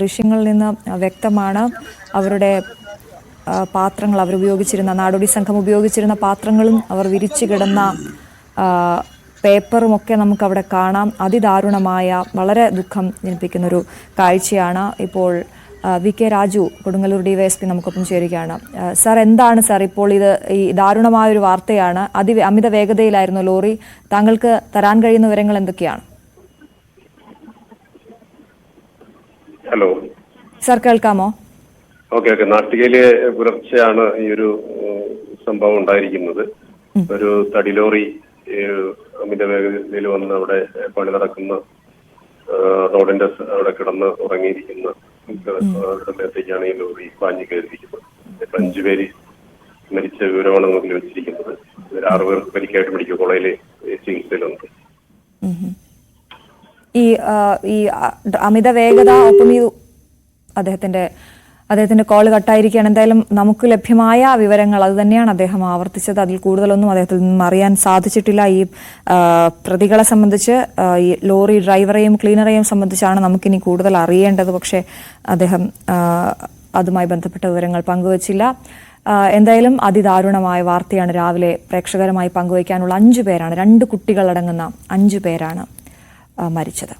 ദൃശ്യങ്ങളിൽ നിന്ന് വ്യക്തമാണ് അവരുടെ പാത്രങ്ങൾ അവരുപയോഗിച്ചിരുന്ന നാടോടി സംഘം ഉപയോഗിച്ചിരുന്ന പാത്രങ്ങളും അവർ വിരിച്ചു കിടന്ന പേപ്പറും ഒക്കെ നമുക്ക് അവിടെ കാണാം. അതിദാരുണമായ വളരെ ദുഃഖം ജനിപ്പിക്കുന്ന ഒരു കാഴ്ചയാണ്. ഇപ്പോൾ V K Raju Kodungallur DYSP നമുക്കൊപ്പം ചേരുകയാണ്. സാർ, എന്താണ് സാർ ഇപ്പോൾ ഇത് ഈ ദാരുണമായ ഒരു വാർത്തയാണ്. അമിത വേഗതയിലായിരുന്നു ലോറി. താങ്കൾക്ക് തരാൻ കഴിയുന്ന വിവരങ്ങൾ എന്തൊക്കെയാണ്? ഹലോ സാർ, കേൾക്കാമോ? ഓക്കെ. നാട്ടികയിലെ പുലർച്ചെയാണ് ഈ ഒരു സംഭവം ഉണ്ടായിരിക്കുന്നത്. ഒരു തടി ലോറി അമിത വേഗതയിൽ വന്ന് അവിടെ പണി നടക്കുന്ന റോഡിന്റെ അവിടെ കിടന്ന് ഉറങ്ങിയിരിക്കുന്ന മേത്തേക്കാണ് ഈ ലോറി പാഞ്ഞു കയറിയിരിക്കുന്നത്. 5 പേര് മരിച്ച വിവരമാണ് മുന്നിൽ വെച്ചിരിക്കുന്നത്. 6 പേർക്ക് പരിക്കായിട്ട് മെഡിക്കൽ കോളേജിലെ ചികിത്സയിലുണ്ട്. ഈ അമിത വേഗത ഒപ്പം ഈ അദ്ദേഹത്തിന്റെ കോൾ കട്ടായിരിക്കുകയാണ്. എന്തായാലും നമുക്ക് ലഭ്യമായ വിവരങ്ങൾ അത് തന്നെയാണ് അദ്ദേഹം ആവർത്തിച്ചത്. അതിൽ കൂടുതലൊന്നും അദ്ദേഹത്തിൽ നിന്നും അറിയാൻ സാധിച്ചിട്ടില്ല. ഈ പ്രതികളെ സംബന്ധിച്ച് ഈ ലോറി ഡ്രൈവറെയും ക്ലീനറെയും സംബന്ധിച്ചാണ് നമുക്കിനി കൂടുതൽ അറിയേണ്ടത്. പക്ഷേ അദ്ദേഹം അതുമായി ബന്ധപ്പെട്ട വിവരങ്ങൾ പങ്കുവച്ചില്ല. എന്തായാലും അതിദാരുണമായ വാർത്തയാണ് രാവിലെ പ്രേക്ഷകരുമായി പങ്കുവയ്ക്കാനുള്ള. 5 പേരാണ്, 2 കുട്ടികളടങ്ങുന്ന 5 പേരാണ് മരിച്ചത്.